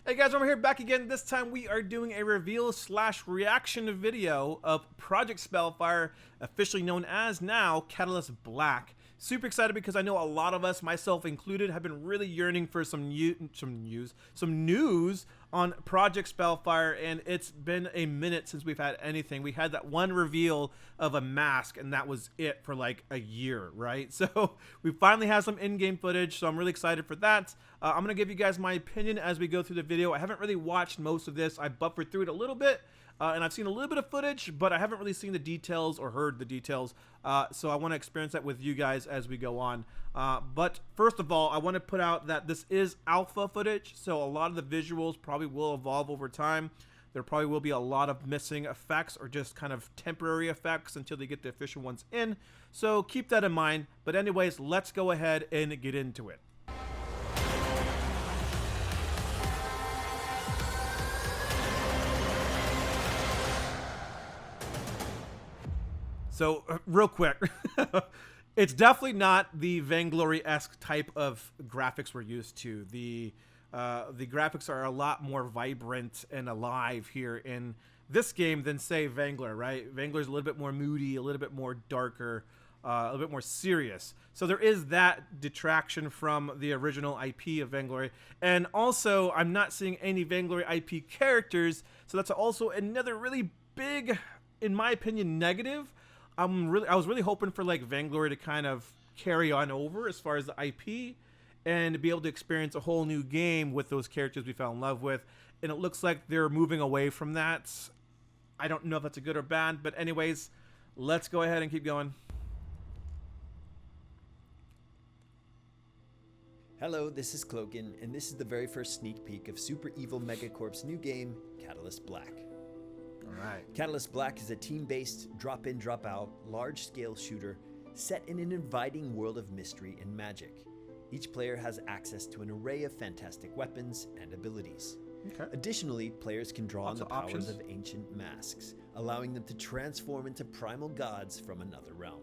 Hey guys, I'm here back again. This time we are doing a reveal / reaction video of Project Spellfire, officially known as now Catalyst Black. Super excited because I know a lot of us, myself included, have been really yearning for some news on Project Spellfire, and it's been a minute since we've had anything. We had that one reveal of a mask, and that was it for like a year, right? So we finally have some in-game footage, so I'm really excited for that. I'm gonna give you guys my opinion as we go through the video. I haven't really watched most of this. I buffered through it a little bit. And I've seen a little bit of footage, but I haven't really seen the details or heard the details. So I want to experience that with you guys as we go on. But first of all, I want to put out that this is alpha footage, so a lot of the visuals probably will evolve over time. There probably will be a lot of missing effects or just kind of temporary effects until they get the official ones in. So keep that in mind. But anyways, let's go ahead and get into it. So, real quick, it's definitely not the Vainglory-esque type of graphics we're used to. The graphics are a lot more vibrant and alive here in this game than, say, Vainglory, right? Vainglory's a little bit more moody, a little bit more darker, a little bit more serious. So there is that detraction from the original IP of Vainglory. And also, I'm not seeing any Vainglory IP characters, so that's also another really big, in my opinion, negative. I was really hoping for like Vainglory to kind of carry on over as far as the IP and to be able to experience a whole new game with those characters we fell in love with. And it looks like they're moving away from that. I don't know if that's a good or bad, but anyways, let's go ahead and keep going. Hello, this is Cloakin, and this is the very first sneak peek of Super Evil Megacorp's new game, Catalyst Black. Alright. Catalyst Black is a team-based, drop-in, drop-out, large-scale shooter set in an inviting world of mystery and magic. Each player has access to an array of fantastic weapons and abilities. Okay. Additionally, players can draw on the powers options of ancient masks, allowing them to transform into primal gods from another realm.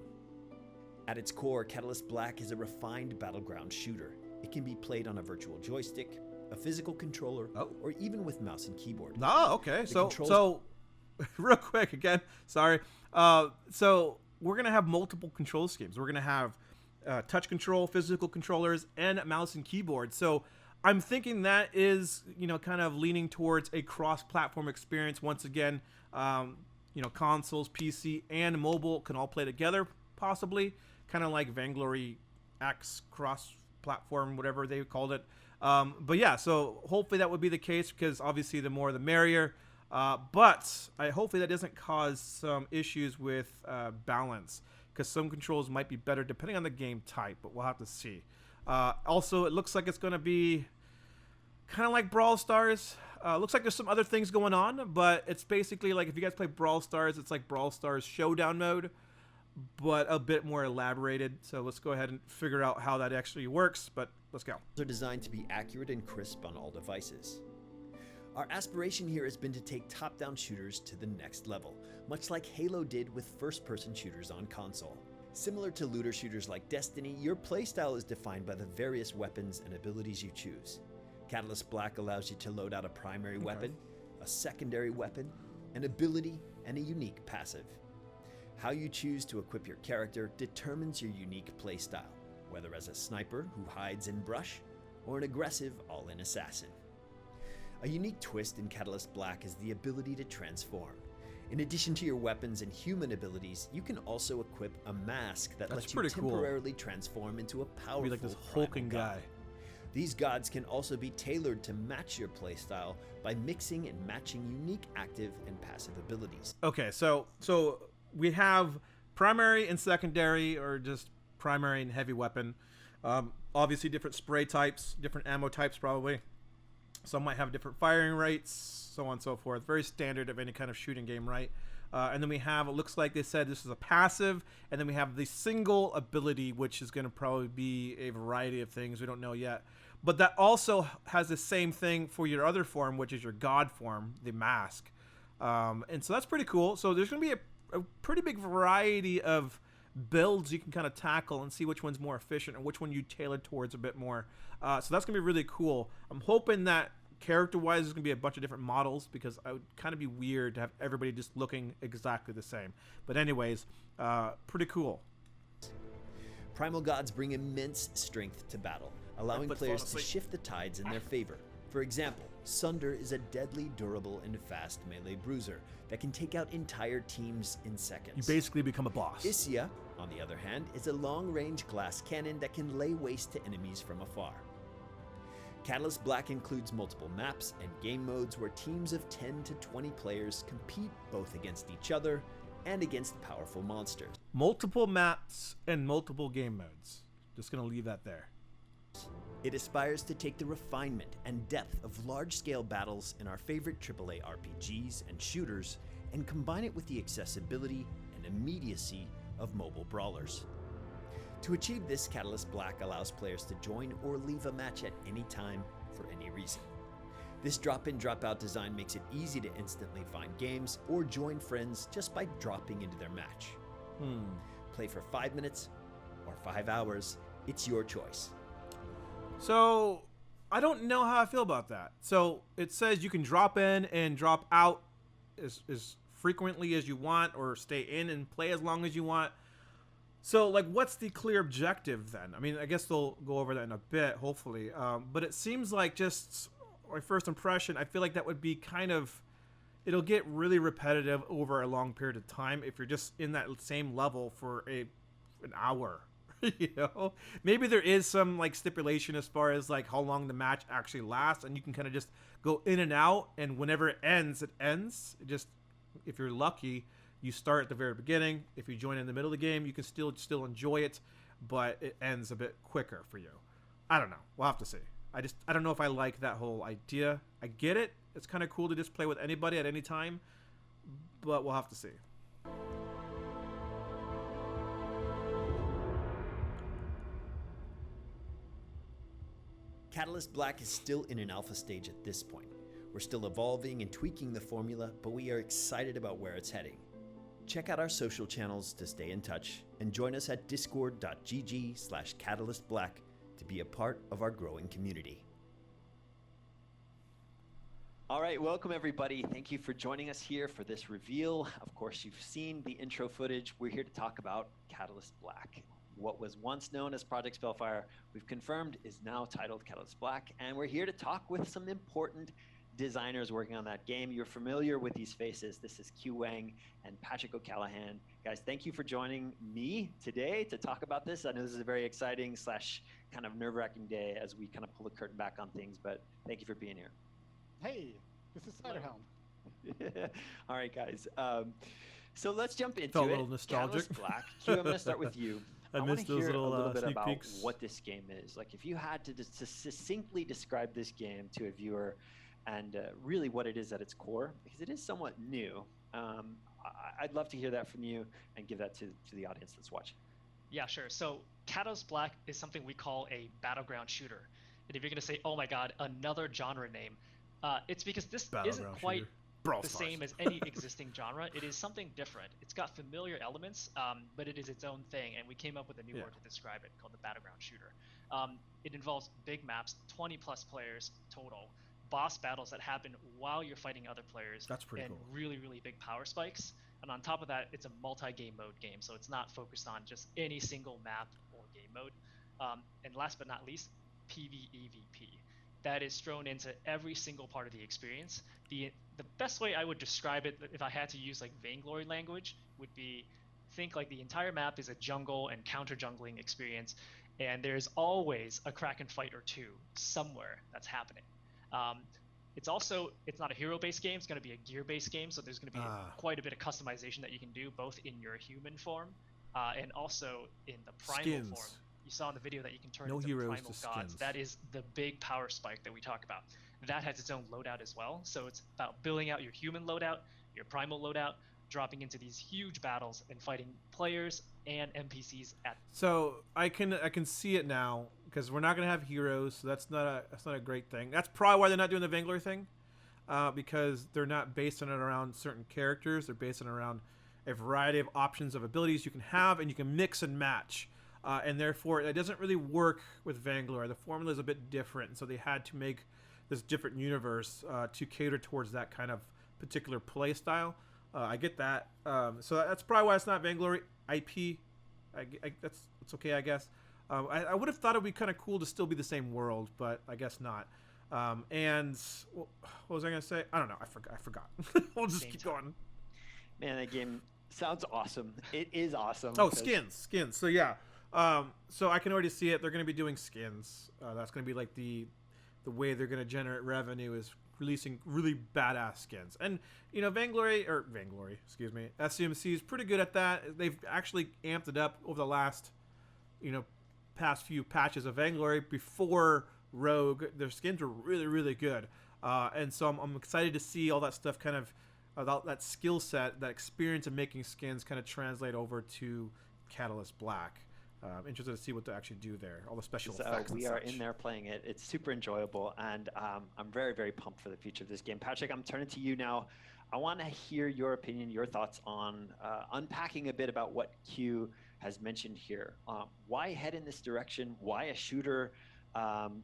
At its core, Catalyst Black is a refined battleground shooter. It can be played on a virtual joystick, a physical controller, or even with mouse and keyboard. Oh, okay. So real quick again, sorry. So we're gonna have multiple control schemes. We're gonna have touch control, physical controllers, and mouse and keyboard. So I'm thinking that is, you know, kind of leaning towards a cross-platform experience. Once again, you know, consoles, PC, and mobile can all play together, possibly, kind of like Vainglory X cross-platform, whatever they called it. But yeah, so hopefully that would be the case because obviously the more the merrier. But hopefully that doesn't cause some issues with balance because some controls might be better depending on the game type, but we'll have to see. Also, it looks like it's going to be kind of like Brawl Stars. Looks like there's some other things going on, but it's basically like if you guys play Brawl Stars, it's like Brawl Stars Showdown mode, but a bit more elaborated. So let's go ahead and figure out how that actually works, but let's go. They're designed to be accurate and crisp on all devices. Our aspiration here has been to take top-down shooters to the next level, much like Halo did with first-person shooters on console. Similar to looter shooters like Destiny, your playstyle is defined by the various weapons and abilities you choose. Catalyst Black allows you to load out a primary weapon, a secondary weapon, an ability, and a unique passive. How you choose to equip your character determines your unique playstyle, whether as a sniper who hides in brush, or an aggressive all-in assassin. A unique twist in Catalyst Black is the ability to transform. In addition to your weapons and human abilities, you can also equip a mask that lets you temporarily transform into a powerful, be like this hulking guy. These gods can also be tailored to match your playstyle by mixing and matching unique active and passive abilities. Okay, so we have primary and secondary, or just primary and heavy weapon. Obviously different spray types, different ammo types probably. Some might have different firing rates, so on and so forth. Very standard of any kind of shooting game, right? And then we have, it looks like they said this is a passive, and then we have the single ability, which is going to probably be a variety of things. We don't know yet. But that also has the same thing for your other form, which is your god form, the mask. And so that's pretty cool. So there's going to be a pretty big variety of builds you can kind of tackle and see which one's more efficient and which one you tailor towards a bit more. So that's gonna be really cool. I'm hoping that character-wise, there's going to be a bunch of different models because it would kind of be weird to have everybody just looking exactly the same. But anyways, pretty cool. Primal gods bring immense strength to battle, allowing players to shift the tides in their favor. For example, Sunder is a deadly, durable, and fast melee bruiser that can take out entire teams in seconds. You basically become a boss. Isia, on the other hand, is a long-range glass cannon that can lay waste to enemies from afar. Catalyst Black includes multiple maps and game modes where teams of 10 to 20 players compete both against each other and against powerful monsters. Multiple maps and multiple game modes. Just gonna leave that there. It aspires to take the refinement and depth of large-scale battles in our favorite AAA RPGs and shooters and combine it with the accessibility and immediacy of mobile brawlers. To achieve this, Catalyst Black allows players to join or leave a match at any time for any reason. This drop-in, drop-out design makes it easy to instantly find games or join friends just by dropping into their match. Play for 5 minutes or 5 hours, it's your choice. So, I don't know how I feel about that. So, it says you can drop in and drop out as frequently as you want, or stay in and play as long as you want. So, like, what's the clear objective then? I mean, I guess they'll go over that in a bit, hopefully. But it seems like, just my first impression, I feel like that would be kind of, it'll get really repetitive over a long period of time if you're just in that same level for an hour. You know, maybe there is some like stipulation as far as like how long the match actually lasts, and you can kind of just go in and out, and whenever it ends, it ends. It just, if you're lucky, you start at the very beginning. If you join in the middle of the game, you can still enjoy it, but it ends a bit quicker for you. I don't know. We'll have to see. I don't know if I like that whole idea. I get it. It's kind of cool to just play with anybody at any time, but we'll have to see. Catalyst Black is still in an alpha stage at this point. We're still evolving and tweaking the formula, but we are excited about where it's heading. Check out our social channels to stay in touch, and join us at discord.gg/catalystblack to be a part of our growing community. All right, welcome everybody. Thank you for joining us here for this reveal. Of course, you've seen the intro footage. We're here to talk about Catalyst Black. What was once known as Project Spellfire, we've confirmed is now titled Catalyst Black, and we're here to talk with some important designers working on that game. You're familiar with these faces. This is Q Wang and Patrick O'Callaghan. Guys, thank you for joining me today to talk about this. I know this is a very exciting / kind of nerve-wracking day as we kind of pull the curtain back on things, but thank you for being here. Hey, this is Ciderhelm. All right, guys. So let's jump into Felt a little nostalgic. Catalyst Black. Q, I'm going to start with you. I want missed to those hear little a little bit sneak about peeks. what this game is. Like, if you had to just succinctly describe this game to a viewer, and really what it is at its core, because it is somewhat new. I'd love to hear that from you and give that to the audience that's watching. Yeah, sure. So Catalyst Black is something we call a battleground shooter. And if you're going to say, oh my god, another genre name, it's because this isn't quite the same as any existing genre. It is something different. It's got familiar elements, but it is its own thing, and we came up with a new word to describe it called the battleground shooter. It involves big maps, 20 plus players total, boss battles that happen while you're fighting other players. That's pretty cool. Really, really big power spikes. And on top of that, it's a multi-game mode game, so it's not focused on just any single map or game mode. And last but not least, PvEVP. That is thrown into every single part of the experience. The best way I would describe it, if I had to use like Vainglory language, would be think like the entire map is a jungle and counter-jungling experience, and there's always a Kraken fight or two somewhere that's happening. It's not a hero-based game. It's going to be a gear-based game, so there's going to be quite a bit of customization that you can do, both in your human form and also in the primal form. You saw in the video that you can turn into primal gods. That is the big power spike that we talk about. That has its own loadout as well. So it's about building out your human loadout, your primal loadout, dropping into these huge battles and fighting players and NPCs So I can see it now, because we're not going to have heroes, so that's not a great thing. That's probably why they're not doing the Vainglory thing, because they're not basing it around certain characters. They're basing it around a variety of options of abilities you can have, and you can mix and match. And therefore, it doesn't really work with Vainglory. The formula is a bit different, so they had to make this different universe to cater towards that kind of particular play style. I get that. So that's probably why it's not Vainglory IP. That's okay, I guess. I would have thought it would be kind of cool to still be the same world, but I guess not. And what was I going to say? I don't know. I forgot. We'll just keep going. Man, that game sounds awesome. It is awesome. Oh, skins. So yeah. So I can already see it. They're going to be doing skins. That's going to be like the way they're going to generate revenue is releasing really badass skins. And Vainglory, excuse me, SCMC is pretty good at that. They've actually amped it up over the last past few patches of Vainglory. Before Rogue, their skins were really, really good. And so I'm excited to see all that stuff kind of that skill set, that experience of making skins kind of translate over to Catalyst Black. Interested to see what they actually do there. All the special effects. We are in there playing it. It's super enjoyable, and I'm very, very pumped for the future of this game. Patrick, I'm turning to you now. I want to hear your opinion, your thoughts on unpacking a bit about what Q has mentioned here. Why head in this direction? Why a shooter?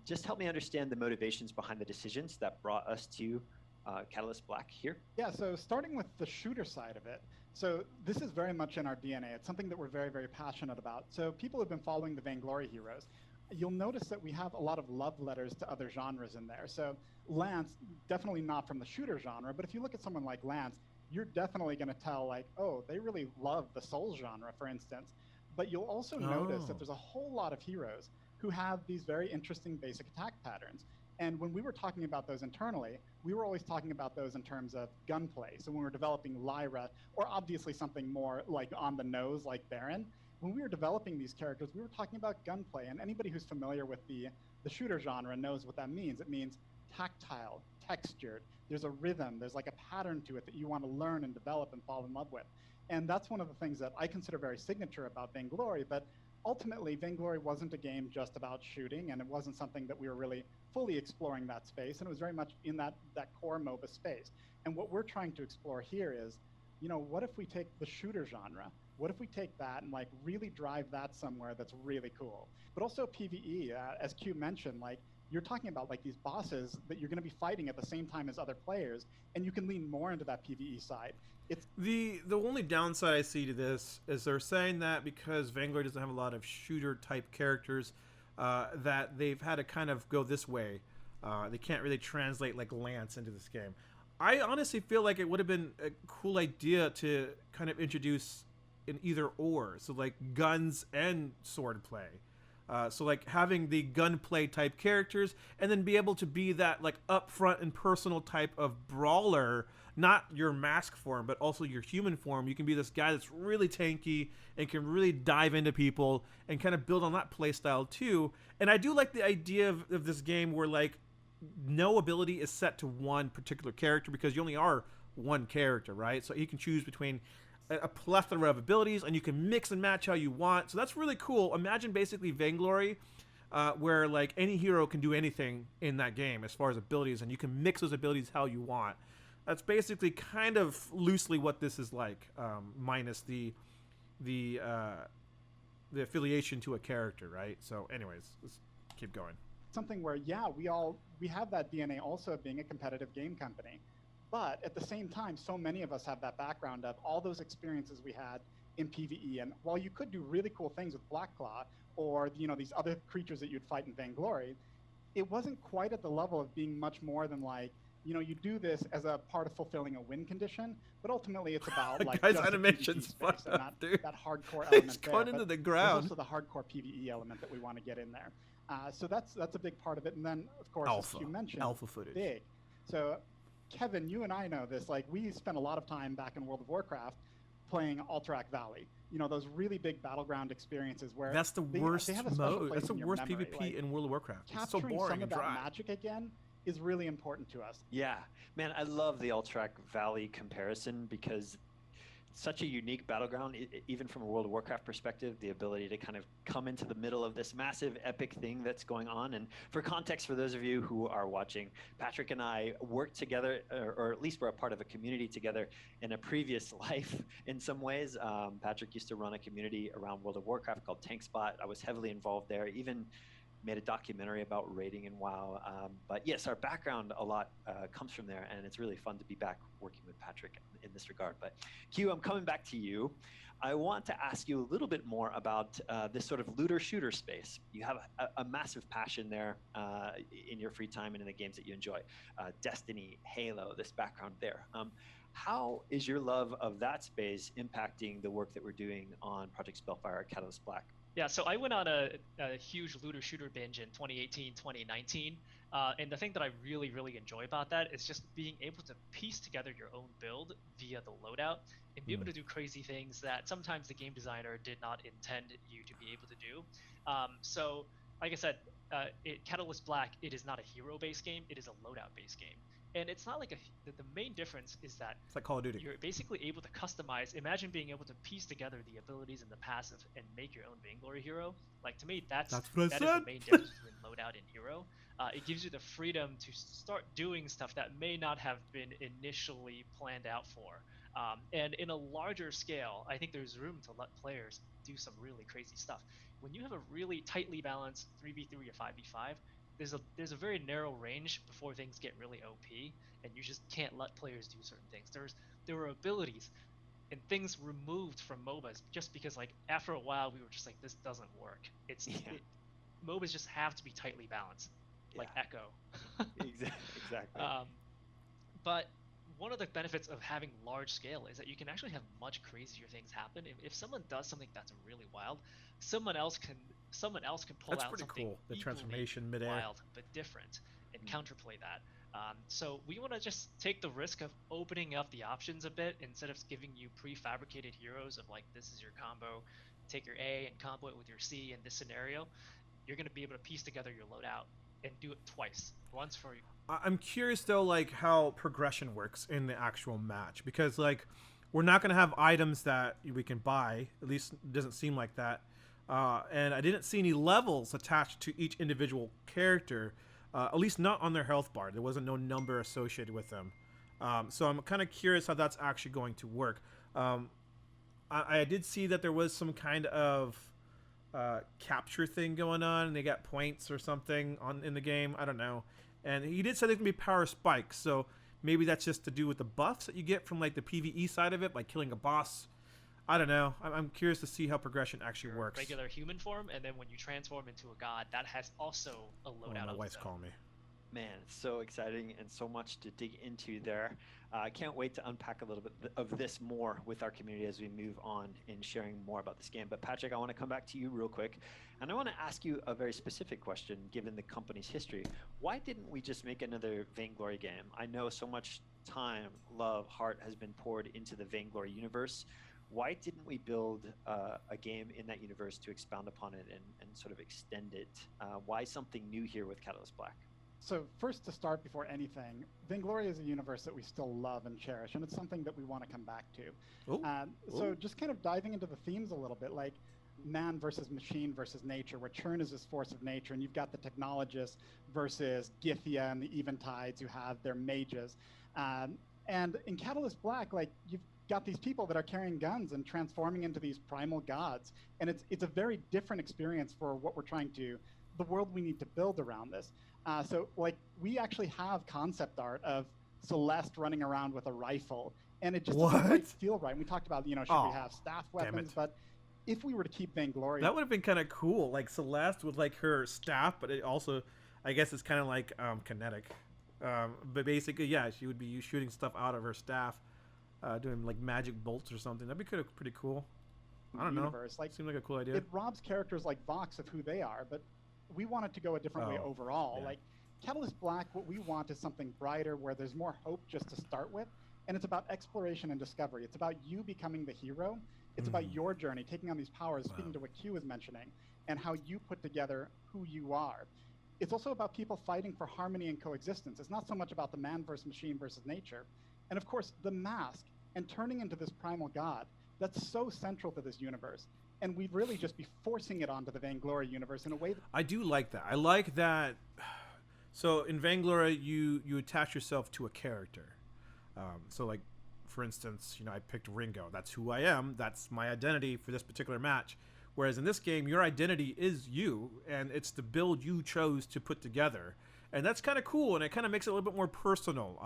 Just help me understand the motivations behind the decisions that brought us to Catalyst Black here. Yeah, so starting with the shooter side of it, so this is very much in our DNA. It's something that we're very, very passionate about. So people have been following the Vainglory heroes. You'll notice that we have a lot of love letters to other genres in there. So Lance, definitely not from the shooter genre, but if you look at someone like Lance, you're definitely going to tell like, oh, they really love the Souls genre, for instance. But you'll also notice that there's a whole lot of heroes who have these very interesting basic attack patterns. And when we were talking about those internally, we were always talking about those in terms of gunplay. So when we were developing Lyra, or obviously something more like on the nose like Baron, when we were developing these characters, we were talking about gunplay. And anybody who's familiar with the shooter genre knows what that means. It means tactile, textured. There's a rhythm. There's like a pattern to it that you want to learn and develop and fall in love with. And that's one of the things that I consider very signature about Vainglory. But ultimately, Vainglory wasn't a game just about shooting, and it wasn't something that we were really fully exploring that space, and it was very much in that core MOBA space. And what we're trying to explore here is, what if we take the shooter genre? What if we take that and like really drive that somewhere that's really cool? But also PvE, as Q mentioned, like you're talking about like these bosses that you're going to be fighting at the same time as other players, and you can lean more into that PvE side. It's the only downside I see to this is they're saying that because Vainglory doesn't have a lot of shooter type characters, that they've had to kind of go this way. They can't really translate like Lance into this game. I honestly feel like it would have been a cool idea to kind of introduce an either or, so like guns and sword play. So like having the gunplay type characters and then be able to be that like upfront and personal type of brawler, not your mask form, but also your human form. You can be this guy that's really tanky and can really dive into people and kind of build on that play style too. And I do like the idea of this game where like no ability is set to one particular character because you only are one character, right? So you can choose between a plethora of abilities and you can mix and match how you want. So that's really cool. Imagine basically Vainglory, where like any hero can do anything in that game as far as abilities, and you can mix those abilities how you want. That's basically kind of loosely what this is like, minus the affiliation to a character, right? So anyways, let's keep going. something where, yeah, we have that DNA also of being a competitive game company. But at the same time, so many of us have that background of all those experiences we had in PvE. And while you could do really cool things with Blackclaw or, you know, these other creatures that you'd fight in Vainglory, it wasn't quite at the level of being much more than like, you know, you do this as a part of fulfilling a win condition, but ultimately it's about like Guys, just animation's PvP space and not dude. that hardcore element It's there. going into But the there's ground. also the hardcore PvE element that we want to get in there. So that's a big part of it. And then, of course, Alpha. as you mentioned, Alpha footage. big. So, Kevin, you and I know this. Like, we spent a lot of time back in World of Warcraft playing Alterac Valley. You know, those really big battleground experiences where That's the worst they have a special mode. place That's the in your worst memory. PvP Like, in World of Warcraft. It's so capturing boring some and of that dry. magic again is really important to us. Yeah, man, I love the Alterac Valley comparison because it's such a unique battleground, even from a World of Warcraft perspective, the ability to kind of come into the middle of this massive epic thing that's going on. And for context, for those of you who are watching, Patrick and I worked together, or at least we're a part of a community together in a previous life in some ways. Patrick used to run a community around World of Warcraft called TankSpot. I was heavily involved there, even made a documentary about raiding in WoW. But yes, our background a lot comes from there, and it's really fun to be back working with Patrick in this regard. But Q, I'm coming back to you. I want to ask you a little bit more about this sort of looter shooter space. You have a massive passion there in your free time and in the games that you enjoy. Destiny, Halo, this background there. How is your love of that space impacting the work that we're doing on Project Spellfire, Catalyst Black? Yeah, so I went on a huge looter shooter binge in 2018, 2019. And the thing that I really, really enjoy about that is just being able to piece together your own build via the loadout and be able to do crazy things that sometimes the game designer did not intend you to be able to do. So, like I said, Catalyst Black, it is not a hero-based game, it is a loadout-based game. And it's not like the main difference is that It's like Call of Duty. you're basically able to customize. Imagine being able to piece together the abilities and the passive and make your own Vainglory hero. Like, to me, that is the main difference between loadout and hero. It gives you the freedom to start doing stuff that may not have been initially planned out for. And in a larger scale, I think there's room to let players do some really crazy stuff. When you have a really tightly balanced 3v3 or 5v5, there's a very narrow range before things get really OP, and you just can't let players do certain things. There were abilities and things removed from MOBAs just because, like, after a while we were just like, this doesn't work. MOBAs just have to be tightly balanced, like Echo. Exactly. But one of the benefits of having large scale is that you can actually have much crazier things happen. If someone does something that's really wild, someone else can pull That's out pretty something cool. The equally transformation midair. wild but different and counterplay that. So we want to just take the risk of opening up the options a bit instead of giving you prefabricated heroes of like, this is your combo, take your A and combo it with your C in this scenario. You're going to be able to piece together your loadout and do it twice. Once for I'm curious though, like how progression works in the actual match, because like we're not gonna have items that we can buy. At least it doesn't seem like that. And I didn't see any levels attached to each individual character, at least not on their health bar. There wasn't no number associated with them. So I'm kind of curious how that's actually going to work. I did see that there was some kind of capture thing going on, and they got points or something in the game. I don't know. And he did say there can be power spikes, so maybe that's just to do with the buffs that you get from like the PvE side of it, like killing a boss. I don't know. I'm curious to see how progression actually works. Regular human form, and then when you transform into a god, that has also a loadout. My wife's calling me. Man, it's so exciting and so much to dig into there. I can't wait to unpack a little bit of this more with our community as we move on in sharing more about this game. But Patrick, I want to come back to you real quick, and I want to ask you a very specific question given the company's history. Why didn't we just make another Vainglory game? I know so much time, love, heart has been poured into the Vainglory universe. Why didn't we build a game in that universe to expound upon it and sort of extend it? Why something new here with Catalyst Black? So first, to start before anything, Vainglory is a universe that we still love and cherish, and it's something that we want to come back to. So just kind of diving into the themes a little bit, like man versus machine versus nature, where Churn is this force of nature, and you've got the technologists versus Githia and the Eventides who have their mages. And in Catalyst Black, like, you've got these people that are carrying guns and transforming into these primal gods, and it's a very different experience for what we're trying to, the world we need to build around this. So like, we actually have concept art of Celeste running around with a rifle, and it just doesn't quite feel right. And we talked about, should we have staff weapons, but if we were to keep Vainglory, that would have been kind of cool, like Celeste with like her staff, but it also, I guess it's kind of like kinetic. But basically, yeah, she would be shooting stuff out of her staff, doing like magic bolts or something. That'd be pretty cool. I don't know. Like, seemed like a cool idea. It robs characters like Vox of who they are, but we want it to go a different way overall. Like Catalyst Black, what we want is something brighter, where there's more hope just to start with, and it's about exploration and discovery. It's about you becoming the hero. It's about your journey, taking on these powers, speaking to what Q was mentioning, and how you put together who you are. It's also about people fighting for harmony and coexistence. It's not so much about the man versus machine versus nature. And of course, the mask and turning into this primal god, that's so central to this universe. And we'd really just be forcing it onto the Vainglory universe in a way that... I do like that. I like that. So in Vainglory, you attach yourself to a character. So like, for instance, I picked Ringo. That's who I am. That's my identity for this particular match. Whereas in this game, your identity is you, and it's the build you chose to put together. And that's kind of cool, and it kind of makes it a little bit more personal.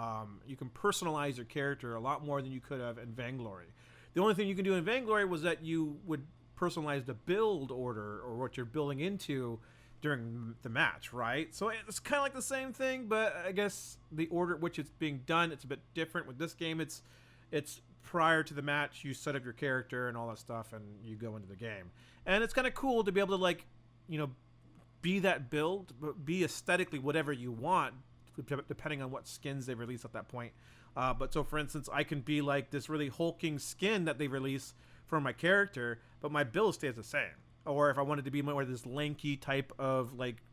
You can personalize your character a lot more than you could have in Vainglory. The only thing you can do in Vainglory was that you would personalize the build order or what you're building into during the match, right? So it's kind of like the same thing, but I guess the order at which it's being done, it's a bit different. With this game, it's prior to the match, you set up your character and all that stuff, and you go into the game. And it's kind of cool to be able to, like, you know, be that build, but be aesthetically whatever you want, depending on what skins they release at that point. But so, for instance, I can be like this really hulking skin that they release for my character, but my build stays the same. Or if I wanted to be more this lanky type of, like,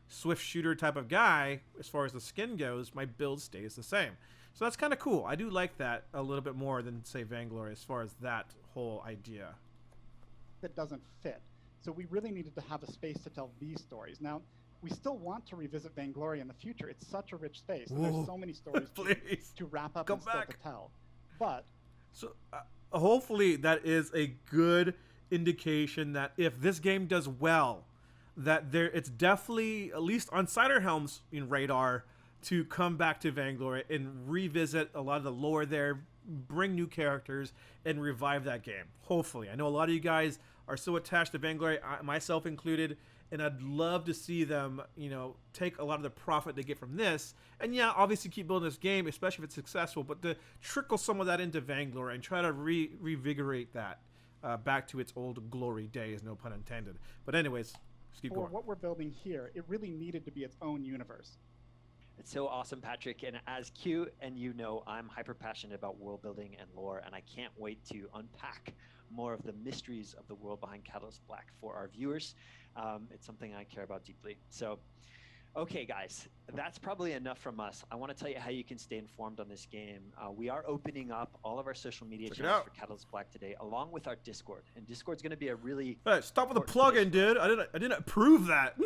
swift shooter type of guy, as far as the skin goes, my build stays the same. So that's kind of cool. I do like that a little bit more than, say, Vainglory, as far as that whole idea. That doesn't fit. So we really needed to have a space to tell these stories. Now, we still want to revisit Vainglory in the future. It's such a rich space. And there's so many stories to wrap up and still to tell. But so hopefully that is a good indication that if this game does well, that it's definitely, at least on Ciderhelm's radar, to come back to Vainglory and revisit a lot of the lore there, bring new characters, and revive that game. Hopefully. I know a lot of you guys are so attached to Vainglory, myself included, and I'd love to see them, take a lot of the profit they get from this, and yeah, obviously keep building this game, especially if it's successful, but to trickle some of that into Vainglory and try to revigorate that back to its old glory days, no pun intended. But anyways, let's keep going. What we're building here, it really needed to be its own universe. It's so awesome, Patrick. And as Q and I'm hyper passionate about world building and lore, and I can't wait to unpack more of the mysteries of the world behind Catalyst Black for our viewers. It's something I care about deeply. So, okay, guys, that's probably enough from us. I want to tell you how you can stay informed on this game. We are opening up all of our social media channels for Catalyst Black today, along with our Discord. And Discord's going to be a really stop with the plug-in, dude. I didn't approve that.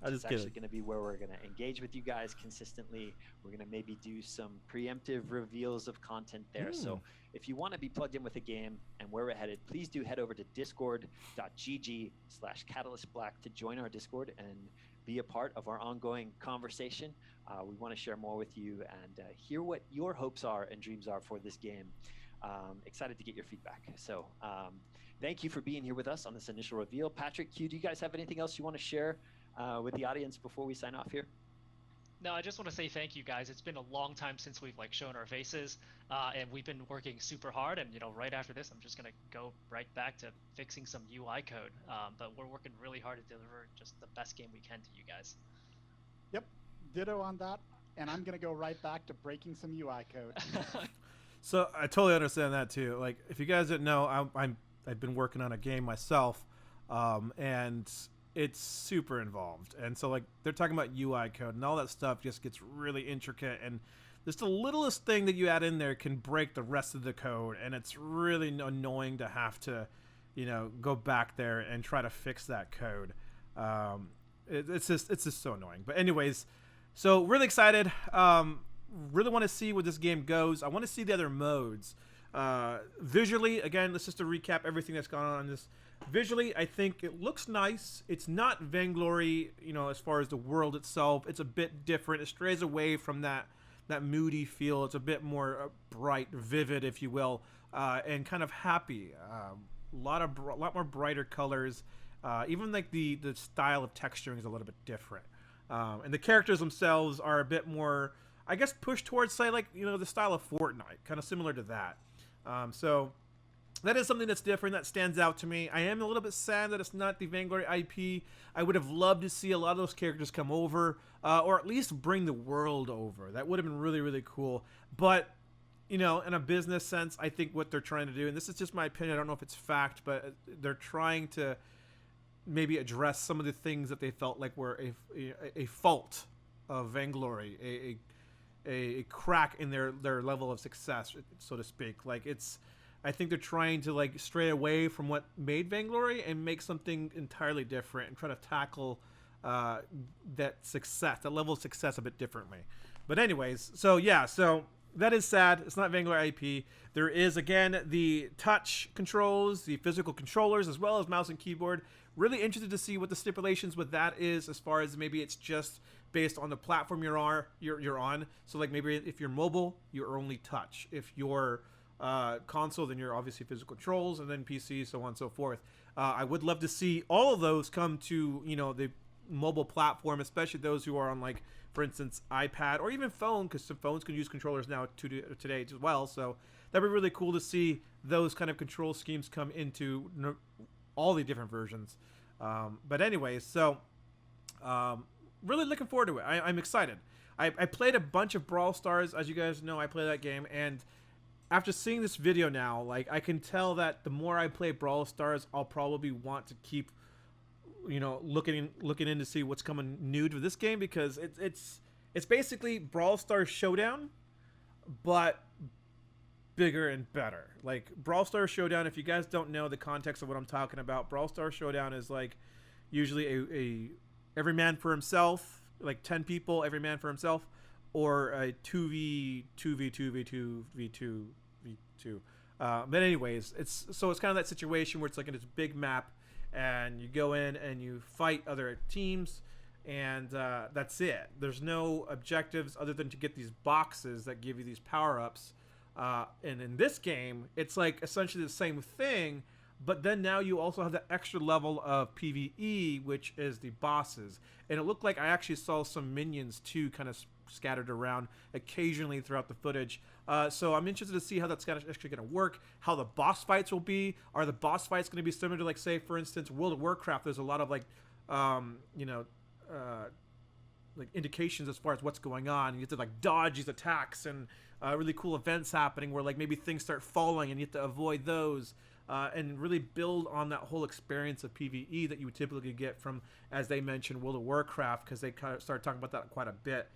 It's actually going to be where we're going to engage with you guys consistently. We're going to maybe do some preemptive reveals of content there. So if you want to be plugged in with a game and where we're headed, please do head over to discord.gg/catalystblack to join our Discord and be a part of our ongoing conversation. We want to share more with you and hear what your hopes are and dreams are for this game. Excited to get your feedback. So thank you for being here with us on this initial reveal. Patrick, Q, do you guys have anything else you want to share with the audience before we sign off here? No, I just want to say thank you, guys. It's been a long time since we've shown our faces, and we've been working super hard. And right after this, I'm just gonna go right back to fixing some UI code. But we're working really hard to deliver just the best game we can to you guys. Yep, ditto on that. And I'm gonna go right back to breaking some UI code. So I totally understand that too. Like, if you guys didn't know, I've been working on a game myself, and it's super involved. And so, like, they're talking about UI code and all that stuff just gets really intricate, and just the littlest thing that you add in there can break the rest of the code, and it's really annoying to have to, go back there and try to fix that code. It's just so annoying. But anyways, so really excited. Really want to see where this game goes. I want to see the other modes. Visually, again, let's just to recap everything that's gone on in this. Visually, I think it looks nice. It's not Vainglory, as far as the world itself. It's a bit different. It strays away from that moody feel. It's a bit more bright, vivid, if you will, and kind of happy. A lot more brighter colors. Even like the style of texturing is a little bit different. And the characters themselves are a bit more, I guess, pushed towards, say, like, the style of Fortnite, kind of similar to that. So that is something that's different, that stands out to me. I am a little bit sad that it's not the Vainglory IP. I would have loved to see a lot of those characters come over, or at least bring the world over. That would have been really, really cool. But, in a business sense, I think what they're trying to do, and this is just my opinion, I don't know if it's fact, but they're trying to maybe address some of the things that they felt like were a fault of Vainglory, a crack in their level of success, so to speak. Like, I think they're trying to, like, stray away from what made Vainglory and make something entirely different and try to tackle that level of success a bit differently. But anyways, so that is sad. It's not Vainglory IP. There is, again, the touch controls, the physical controllers, as well as mouse and keyboard. Really interested to see what the stipulations with that is, as far as maybe it's just based on the platform you're on. So like maybe if you're mobile, you're only touch. If you're console, then you're obviously physical controls, and then PC, so on and so forth. I would love to see all of those come to, you know, the mobile platform, especially those who are on, like, for instance, iPad or even phone, because some phones can use controllers now today as well. So that'd be really cool to see those kind of control schemes come into all the different versions. But anyways, so really looking forward to it. I'm excited. I played a bunch of Brawl Stars, as you guys know. I play that game, and after seeing this video now, like, I can tell that the more I play Brawl Stars, I'll probably want to keep, you know, looking in to see what's coming new to this game, because it's basically Brawl Stars Showdown, but bigger and better. Like, Brawl Stars Showdown, if you guys don't know the context of what I'm talking about, Brawl Stars Showdown is like usually a every man for himself, like 10 people, every man for himself, or a 2v2v2v2v2. But anyways, it's kind of that situation where it's like in this big map, and you go in and you fight other teams, and that's it. There's no objectives other than to get these boxes that give you these power-ups. And in this game, it's like essentially the same thing, but then now you also have the extra level of PvE, which is the bosses. And it looked like I actually saw some minions too, kind of scattered around occasionally throughout the footage. So I'm interested to see how that's actually going to work, how the boss fights will be. Are the boss fights going to be similar to, like, say, for instance, World of Warcraft? There's a lot of, like, you know, like indications as far as what's going on. You have to, like, dodge these attacks, and really cool events happening where, like, maybe things start falling and you have to avoid those, and really build on that whole experience of PvE that you would typically get from, as they mentioned, World of Warcraft, because they kind of started talking about that quite a bit.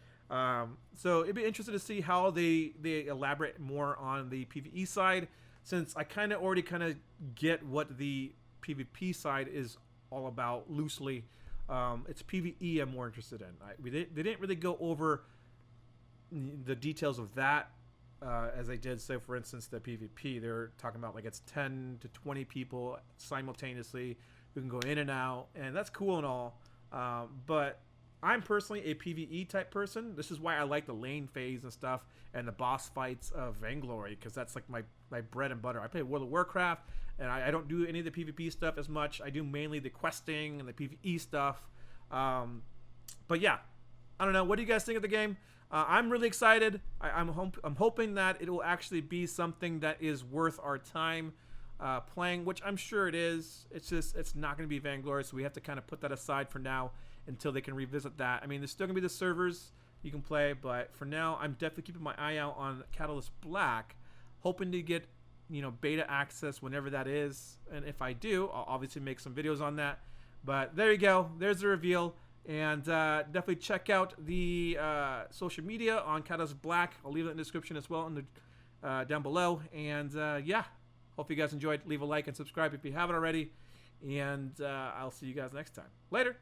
So it'd be interesting to see how they elaborate more on the PvE side, since I kind of already kind of get what the PvP side is all about loosely. It's PvE I'm more interested in. They didn't really go over the details of that as they did, say, for instance, the PvP. They're talking about, like, it's 10 to 20 people simultaneously who can go in and out, and that's cool and all. But I'm personally a PvE type person. This is why I like the lane phase and stuff, and the boss fights of Vainglory, because that's like my bread and butter. I play World of Warcraft, and I don't do any of the PvP stuff as much. I do mainly the questing and the PvE stuff. But yeah, I don't know. What do you guys think of the game? I'm really excited. I'm hoping that it will actually be something that is worth our time playing, which I'm sure it is. It's just, it's not going to be Vainglory, so we have to kind of put that aside for now until they can revisit that. I mean, there's still going to be the servers you can play, but for now, I'm definitely keeping my eye out on Catalyst Black, hoping to get, you know, beta access whenever that is. And if I do, I'll obviously make some videos on that. But there you go. There's the reveal. And definitely check out the social media on Catalyst Black. I'll leave it in the description as well, in the, down below. And yeah, hope you guys enjoyed. Leave a like and subscribe if you haven't already. And I'll see you guys next time. Later.